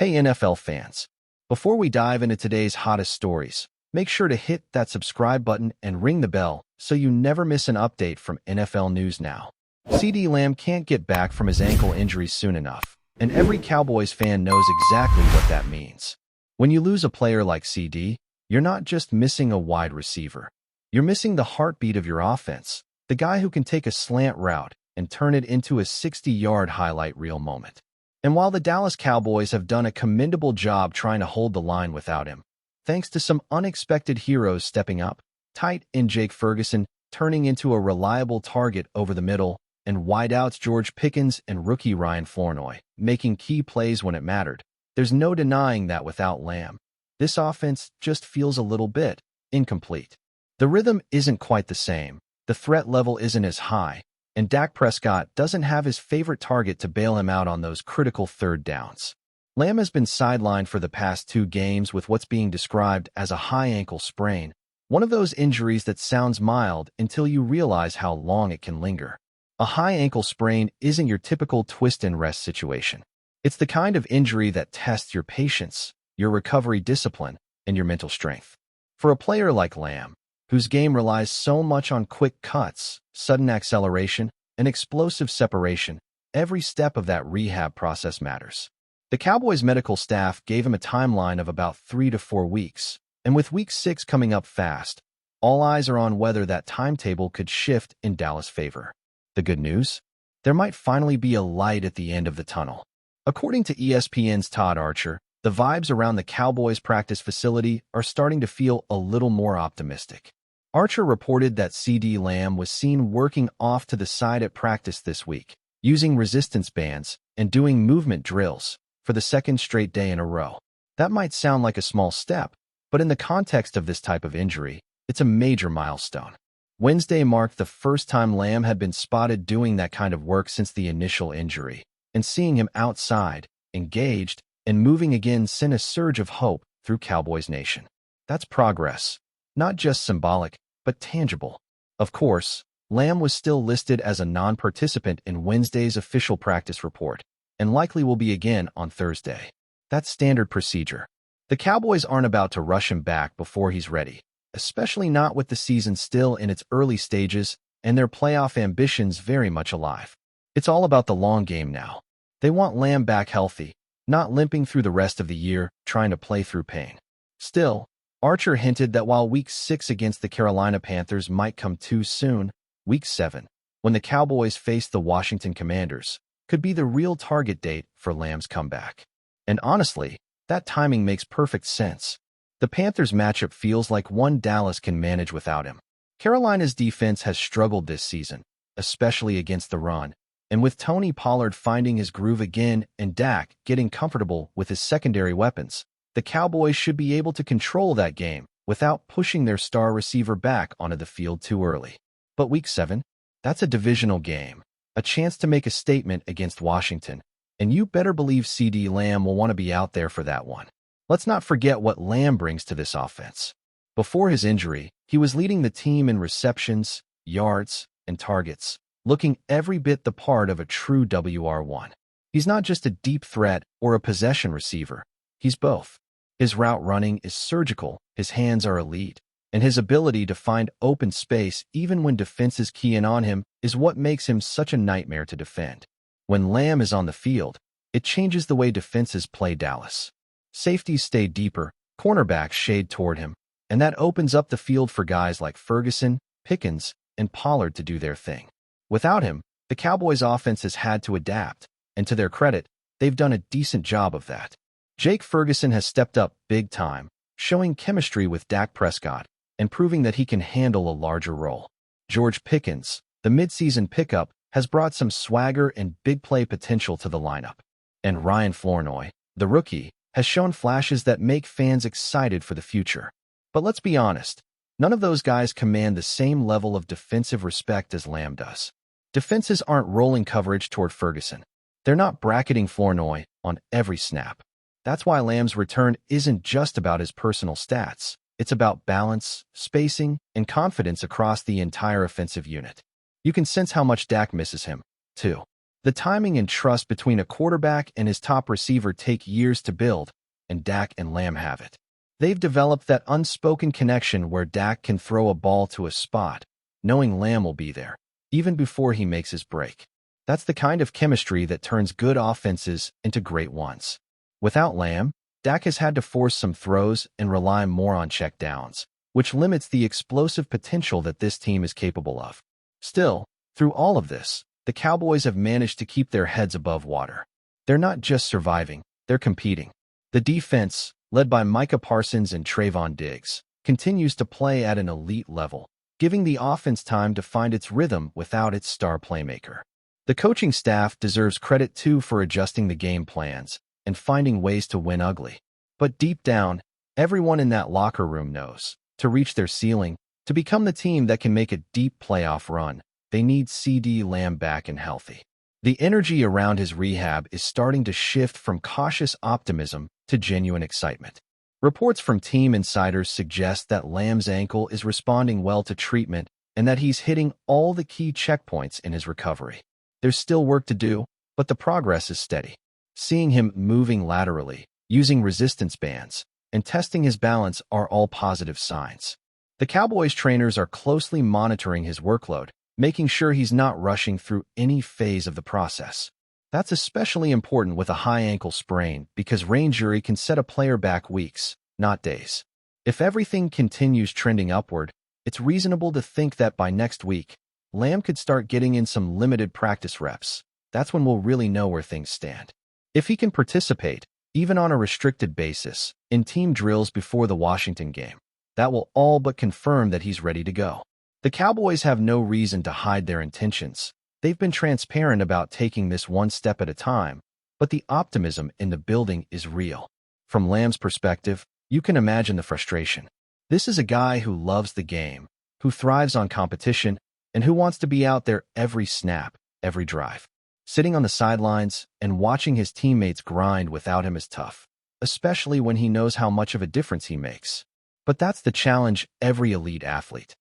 Hey NFL fans, before we dive into today's hottest stories, make sure to hit that subscribe button and ring the bell so you never miss an update from NFL News Now. CeeDee Lamb can't get back from his ankle injury soon enough, and every Cowboys fan knows exactly what that means. When you lose a player like CeeDee, you're not just missing a wide receiver. You're missing the heartbeat of your offense, the guy who can take a slant route and turn it into a 60-yard highlight reel moment. And while the Dallas Cowboys have done a commendable job trying to hold the line without him, thanks to some unexpected heroes stepping up, tight end Jake Ferguson turning into a reliable target over the middle, and wideouts George Pickens and rookie Ryan Flournoy making key plays when it mattered, there's no denying that without Lamb, this offense just feels a little bit incomplete. The rhythm isn't quite the same, the threat level isn't as high, and Dak Prescott doesn't have his favorite target to bail him out on those critical third downs. Lamb has been sidelined for the past 2 games with what's being described as a high ankle sprain, one of those injuries that sounds mild until you realize how long it can linger. A high ankle sprain isn't your typical twist-and-rest situation. It's the kind of injury that tests your patience, your recovery discipline, and your mental strength. For a player like Lamb, whose game relies so much on quick cuts, sudden acceleration, and explosive separation, every step of that rehab process matters. The Cowboys' medical staff gave him a timeline of about 3 to 4 weeks, and with Week 6 coming up fast, all eyes are on whether that timetable could shift in Dallas' favor. The good news? There might finally be a light at the end of the tunnel. According to ESPN's Todd Archer, the vibes around the Cowboys' practice facility are starting to feel a little more optimistic. Archer reported that CeeDee Lamb was seen working off to the side at practice this week, using resistance bands and doing movement drills for the second straight day in a row. That might sound like a small step, but in the context of this type of injury, it's a major milestone. Wednesday marked the first time Lamb had been spotted doing that kind of work since the initial injury, and seeing him outside, engaged, and moving again sent a surge of hope through Cowboys Nation. That's progress, not just symbolic, but tangible. Of course, Lamb was still listed as a non-participant in Wednesday's official practice report, and likely will be again on Thursday. That's standard procedure. The Cowboys aren't about to rush him back before he's ready, especially not with the season still in its early stages and their playoff ambitions very much alive. It's all about the long game now. They want Lamb back healthy, not limping through the rest of the year trying to play through pain. Still, Archer hinted that while Week 6 against the Carolina Panthers might come too soon, Week 7, when the Cowboys face the Washington Commanders, could be the real target date for Lamb's comeback. And honestly, that timing makes perfect sense. The Panthers matchup feels like one Dallas can manage without him. Carolina's defense has struggled this season, especially against the run, and with Tony Pollard finding his groove again and Dak getting comfortable with his secondary weapons, the Cowboys should be able to control that game without pushing their star receiver back onto the field too early. But Week 7, that's a divisional game, a chance to make a statement against Washington, and you better believe CeeDee Lamb will want to be out there for that one. Let's not forget what Lamb brings to this offense. Before his injury, he was leading the team in receptions, yards, and targets, looking every bit the part of a true WR1. He's not just a deep threat or a possession receiver, he's both. His route running is surgical, his hands are elite, and his ability to find open space even when defenses key in on him is what makes him such a nightmare to defend. When Lamb is on the field, it changes the way defenses play Dallas. Safeties stay deeper, cornerbacks shade toward him, and that opens up the field for guys like Ferguson, Pickens, and Pollard to do their thing. Without him, the Cowboys' offense has had to adapt, and to their credit, they've done a decent job of that. Jake Ferguson has stepped up big time, showing chemistry with Dak Prescott and proving that he can handle a larger role. George Pickens, the midseason pickup, has brought some swagger and big play potential to the lineup. And Ryan Flournoy, the rookie, has shown flashes that make fans excited for the future. But let's be honest, none of those guys command the same level of defensive respect as Lamb does. Defenses aren't rolling coverage toward Ferguson. They're not bracketing Flournoy on every snap. That's why Lamb's return isn't just about his personal stats. It's about balance, spacing, and confidence across the entire offensive unit. You can sense how much Dak misses him, too. The timing and trust between a quarterback and his top receiver take years to build, and Dak and Lamb have it. They've developed that unspoken connection where Dak can throw a ball to a spot, knowing Lamb will be there, even before he makes his break. That's the kind of chemistry that turns good offenses into great ones. Without Lamb, Dak has had to force some throws and rely more on checkdowns, which limits the explosive potential that this team is capable of. Still, through all of this, the Cowboys have managed to keep their heads above water. They're not just surviving, they're competing. The defense, led by Micah Parsons and Trayvon Diggs, continues to play at an elite level, giving the offense time to find its rhythm without its star playmaker. The coaching staff deserves credit too for adjusting the game plans and finding ways to win ugly. But deep down, everyone in that locker room knows, to reach their ceiling, to become the team that can make a deep playoff run, they need CeeDee Lamb back and healthy. The energy around his rehab is starting to shift from cautious optimism to genuine excitement. Reports from team insiders suggest that Lamb's ankle is responding well to treatment and that he's hitting all the key checkpoints in his recovery. There's still work to do, but the progress is steady. Seeing him moving laterally, using resistance bands, and testing his balance are all positive signs. The Cowboys trainers are closely monitoring his workload, making sure he's not rushing through any phase of the process. That's especially important with a high ankle sprain because rain injury can set a player back weeks, not days. If everything continues trending upward, it's reasonable to think that by next week, Lamb could start getting in some limited practice reps. That's when we'll really know where things stand. If he can participate, even on a restricted basis, in team drills before the Washington game, that will all but confirm that he's ready to go. The Cowboys have no reason to hide their intentions. They've been transparent about taking this one step at a time, but the optimism in the building is real. From Lamb's perspective, you can imagine the frustration. This is a guy who loves the game, who thrives on competition, and who wants to be out there every snap, every drive. Sitting on the sidelines and watching his teammates grind without him is tough, especially when he knows how much of a difference he makes. But that's the challenge every elite athlete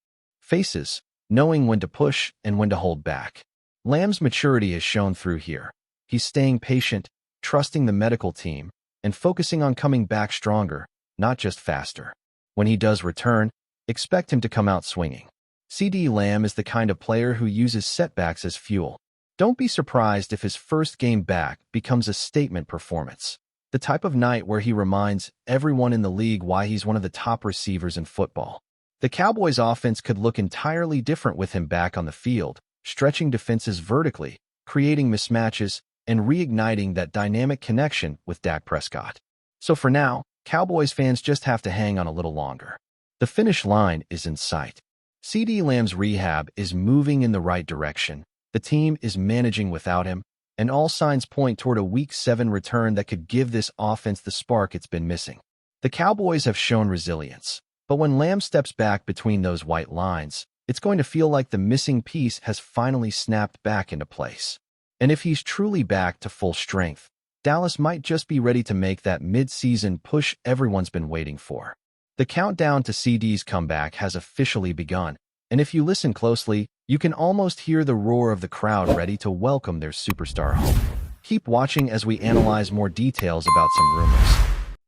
faces, knowing when to push and when to hold back. Lamb's maturity is shown through here. He's staying patient, trusting the medical team, and focusing on coming back stronger, not just faster. When he does return, expect him to come out swinging. CeeDee Lamb is the kind of player who uses setbacks as fuel. Don't be surprised if his first game back becomes a statement performance. The type of night where he reminds everyone in the league why he's one of the top receivers in football. The Cowboys' offense could look entirely different with him back on the field, stretching defenses vertically, creating mismatches, and reigniting that dynamic connection with Dak Prescott. So for now, Cowboys fans just have to hang on a little longer. The finish line is in sight. CeeDee Lamb's rehab is moving in the right direction. The team is managing without him, and all signs point toward a Week 7 return that could give this offense the spark it's been missing. The Cowboys have shown resilience, but when Lamb steps back between those white lines, it's going to feel like the missing piece has finally snapped back into place. And if he's truly back to full strength, Dallas might just be ready to make that mid-season push everyone's been waiting for. The countdown to CeeDee's comeback has officially begun, and if you listen closely, you can almost hear the roar of the crowd ready to welcome their superstar home. Keep watching as we analyze more details about some rumors.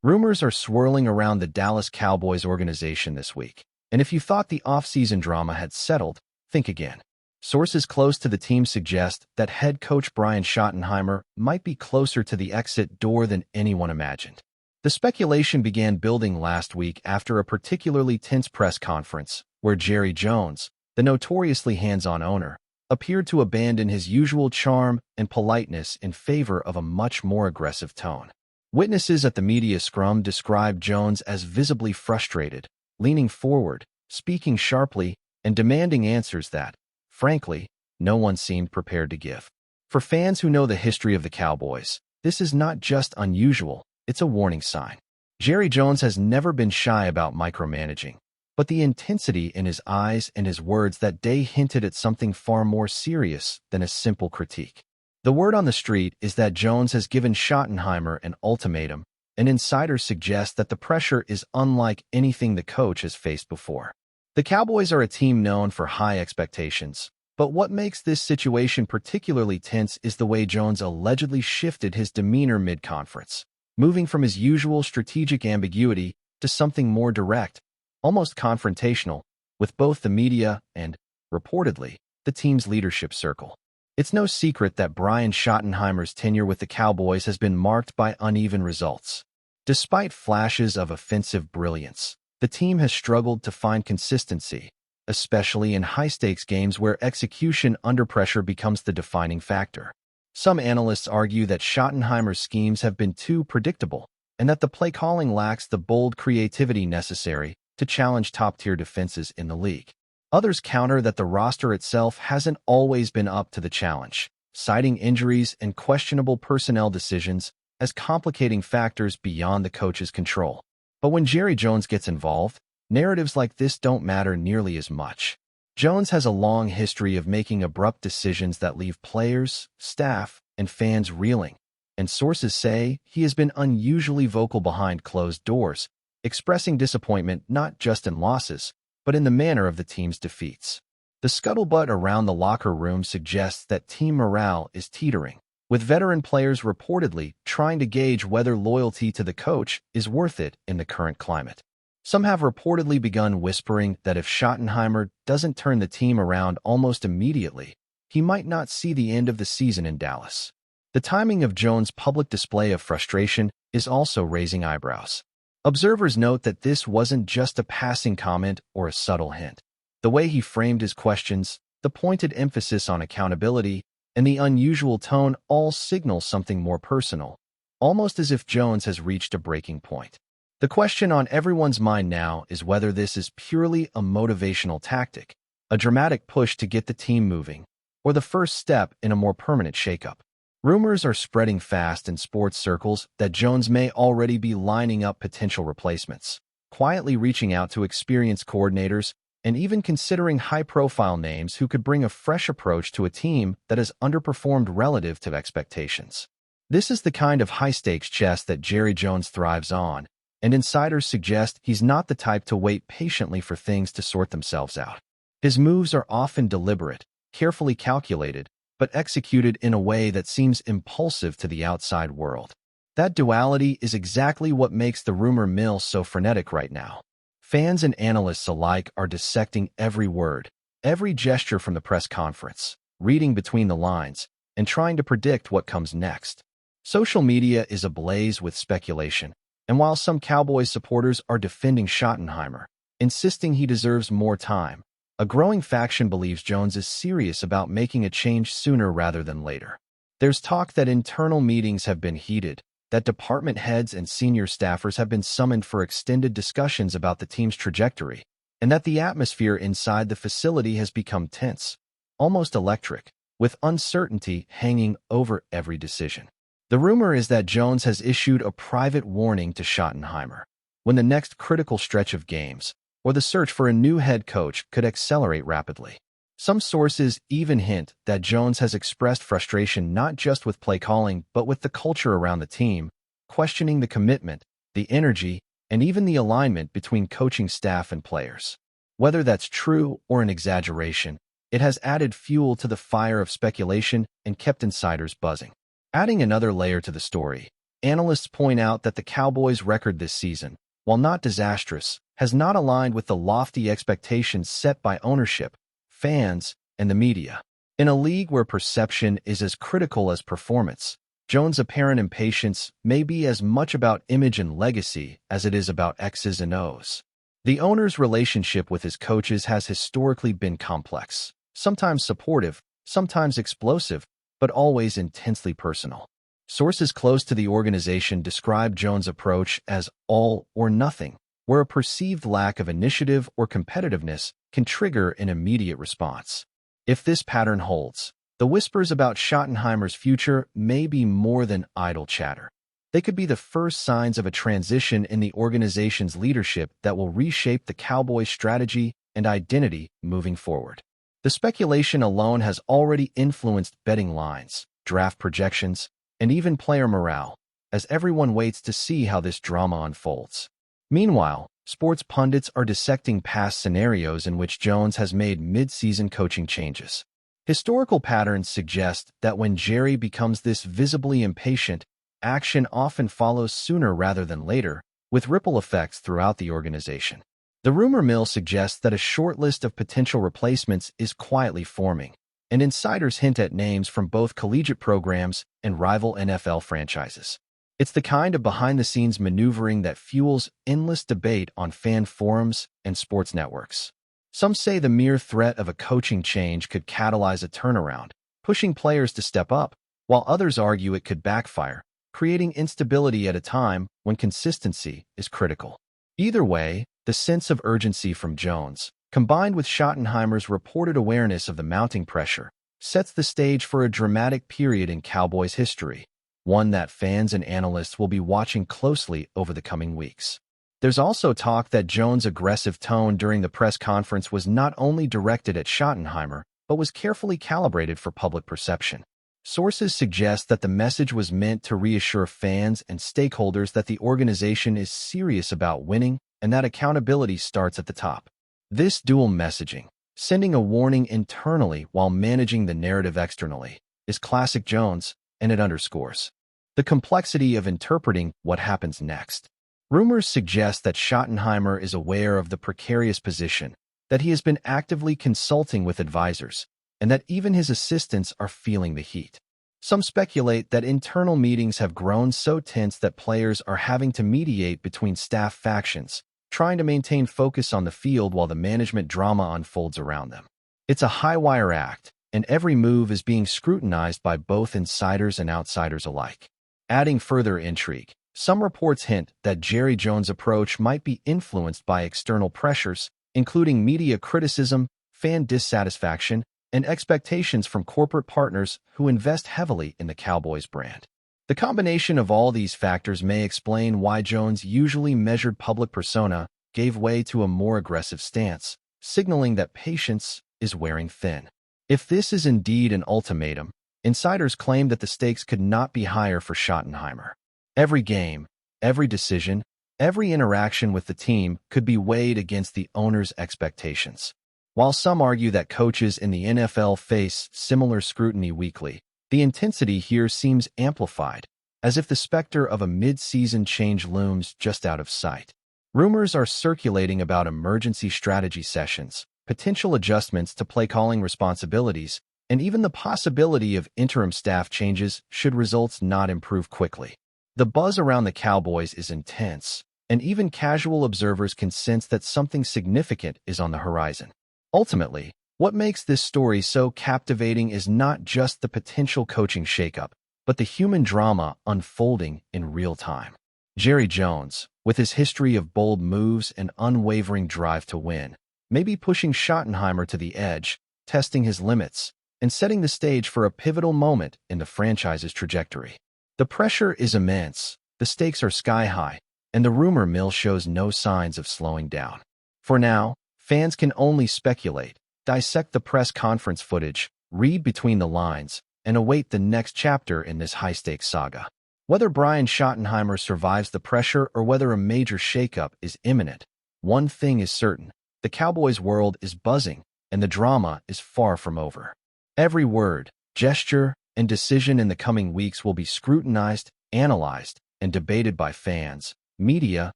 Rumors are swirling around the Dallas Cowboys organization this week, and if you thought the offseason drama had settled, think again. Sources close to the team suggest that head coach Brian Schottenheimer might be closer to the exit door than anyone imagined. The speculation began building last week after a particularly tense press conference where Jerry Jones, the notoriously hands-on owner, appeared to abandon his usual charm and politeness in favor of a much more aggressive tone. Witnesses at the media scrum described Jones as visibly frustrated, leaning forward, speaking sharply, and demanding answers that, frankly, no one seemed prepared to give. For fans who know the history of the Cowboys, this is not just unusual, it's a warning sign. Jerry Jones has never been shy about micromanaging, but the intensity in his eyes and his words that day hinted at something far more serious than a simple critique. The word on the street is that Jones has given Schottenheimer an ultimatum, and insiders suggest that the pressure is unlike anything the coach has faced before. The Cowboys are a team known for high expectations, But what makes this situation particularly tense is the way Jones allegedly shifted his demeanor mid-conference, moving from his usual strategic ambiguity to something more direct, almost confrontational, with both the media and, reportedly, the team's leadership circle. It's no secret that Brian Schottenheimer's tenure with the Cowboys has been marked by uneven results. Despite flashes of offensive brilliance, the team has struggled to find consistency, especially in high-stakes games where execution under pressure becomes the defining factor. Some analysts argue that Schottenheimer's schemes have been too predictable and that the play calling lacks the bold creativity necessary to challenge top-tier defenses in the league. Others counter that the roster itself hasn't always been up to the challenge, citing injuries and questionable personnel decisions as complicating factors beyond the coach's control. But when Jerry Jones gets involved, narratives like this don't matter nearly as much. Jones has a long history of making abrupt decisions that leave players, staff, and fans reeling, and sources say he has been unusually vocal behind closed doors, expressing disappointment not just in losses, but in the manner of the team's defeats. The scuttlebutt around the locker room suggests that team morale is teetering, with veteran players reportedly trying to gauge whether loyalty to the coach is worth it in the current climate. Some have reportedly begun whispering that if Schottenheimer doesn't turn the team around almost immediately, he might not see the end of the season in Dallas. The timing of Jones' public display of frustration is also raising eyebrows. Observers note that this wasn't just a passing comment or a subtle hint. The way he framed his questions, the pointed emphasis on accountability, and the unusual tone all signal something more personal, almost as if Jones has reached a breaking point. The question on everyone's mind now is whether this is purely a motivational tactic, a dramatic push to get the team moving, or the first step in a more permanent shakeup. Rumors are spreading fast in sports circles that Jones may already be lining up potential replacements, quietly reaching out to experienced coordinators, and even considering high-profile names who could bring a fresh approach to a team that has underperformed relative to expectations. This is the kind of high-stakes chess that Jerry Jones thrives on, and insiders suggest he's not the type to wait patiently for things to sort themselves out. His moves are often deliberate, carefully calculated, but executed in a way that seems impulsive to the outside world. That duality is exactly what makes the rumor mill so frenetic right now. Fans and analysts alike are dissecting every word, every gesture from the press conference, reading between the lines, and trying to predict what comes next. Social media is ablaze with speculation, and while some Cowboys supporters are defending Schottenheimer, insisting he deserves more time, a growing faction believes Jones is serious about making a change sooner rather than later. There's talk that internal meetings have been heated, that department heads and senior staffers have been summoned for extended discussions about the team's trajectory, and that the atmosphere inside the facility has become tense, almost electric, with uncertainty hanging over every decision. The rumor is that Jones has issued a private warning to Schottenheimer when the next critical stretch of games or the search for a new head coach could accelerate rapidly. Some sources even hint that Jones has expressed frustration not just with play calling but with the culture around the team, questioning the commitment, the energy, and even the alignment between coaching staff and players. Whether that's true or an exaggeration, it has added fuel to the fire of speculation and kept insiders buzzing. Adding another layer to the story, analysts point out that the Cowboys' record this season, while not disastrous, has not aligned with the lofty expectations set by ownership, fans, and the media. In a league where perception is as critical as performance, Jones' apparent impatience may be as much about image and legacy as it is about X's and O's. The owner's relationship with his coaches has historically been complex, sometimes supportive, sometimes explosive, but always intensely personal. Sources close to the organization describe Jones' approach as all or nothing, where a perceived lack of initiative or competitiveness can trigger an immediate response. If this pattern holds, the whispers about Schottenheimer's future may be more than idle chatter. They could be the first signs of a transition in the organization's leadership that will reshape the Cowboys' strategy and identity moving forward. The speculation alone has already influenced betting lines, draft projections, and even player morale, as everyone waits to see how this drama unfolds. Meanwhile, sports pundits are dissecting past scenarios in which Jones has made mid-season coaching changes. Historical patterns suggest that when Jerry becomes this visibly impatient, action often follows sooner rather than later, with ripple effects throughout the organization. The rumor mill suggests that a short list of potential replacements is quietly forming, and insiders hint at names from both collegiate programs and rival NFL franchises. It's the kind of behind-the-scenes maneuvering that fuels endless debate on fan forums and sports networks. Some say the mere threat of a coaching change could catalyze a turnaround, pushing players to step up, while others argue it could backfire, creating instability at a time when consistency is critical. Either way, the sense of urgency from Jones, combined with Schottenheimer's reported awareness of the mounting pressure, sets the stage for a dramatic period in Cowboys history, one that fans and analysts will be watching closely over the coming weeks. There's also talk that Jones' aggressive tone during the press conference was not only directed at Schottenheimer, but was carefully calibrated for public perception. Sources suggest that the message was meant to reassure fans and stakeholders that the organization is serious about winning and that accountability starts at the top. This dual messaging, sending a warning internally while managing the narrative externally, is classic Jones, and it underscores the complexity of interpreting what happens next. Rumors suggest that Schottenheimer is aware of the precarious position, that he has been actively consulting with advisors, and that even his assistants are feeling the heat. Some speculate that internal meetings have grown so tense that players are having to mediate between staff factions, trying to maintain focus on the field while the management drama unfolds around them. It's a high-wire act, and every move is being scrutinized by both insiders and outsiders alike. Adding further intrigue, some reports hint that Jerry Jones' approach might be influenced by external pressures, including media criticism, fan dissatisfaction, and expectations from corporate partners who invest heavily in the Cowboys brand. The combination of all these factors may explain why Jones' usually measured public persona gave way to a more aggressive stance, signaling that patience is wearing thin. If this is indeed an ultimatum, insiders claim that the stakes could not be higher for Schottenheimer. Every game, every decision, every interaction with the team could be weighed against the owner's expectations. While some argue that coaches in the NFL face similar scrutiny weekly, the intensity here seems amplified, as if the specter of a mid-season change looms just out of sight. Rumors are circulating about emergency strategy sessions, potential adjustments to play-calling responsibilities, and even the possibility of interim staff changes should results not improve quickly. The buzz around the Cowboys is intense, and even casual observers can sense that something significant is on the horizon. Ultimately, what makes this story so captivating is not just the potential coaching shakeup, but the human drama unfolding in real time. Jerry Jones, with his history of bold moves and unwavering drive to win, may be pushing Schottenheimer to the edge, testing his limits, and setting the stage for a pivotal moment in the franchise's trajectory. The pressure is immense, the stakes are sky-high, and the rumor mill shows no signs of slowing down. For now, fans can only speculate, dissect the press conference footage, read between the lines, and await the next chapter in this high-stakes saga. Whether Brian Schottenheimer survives the pressure or whether a major shakeup is imminent, one thing is certain: the Cowboys' world is buzzing, and the drama is far from over. Every word, gesture, and decision in the coming weeks will be scrutinized, analyzed, and debated by fans, media,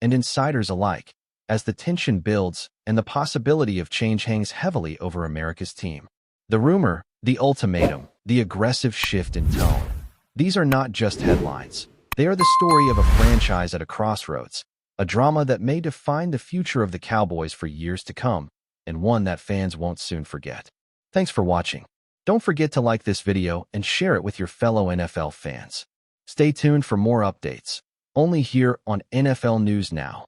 and insiders alike, as the tension builds and the possibility of change hangs heavily over America's team. The rumor, the ultimatum, the aggressive shift in tone. These are not just headlines. They are the story of a franchise at a crossroads, a drama that may define the future of the Cowboys for years to come, and one that fans won't soon forget. Thanks for watching. Don't forget to like this video and share it with your fellow NFL fans. Stay tuned for more updates, only here on NFL News Now.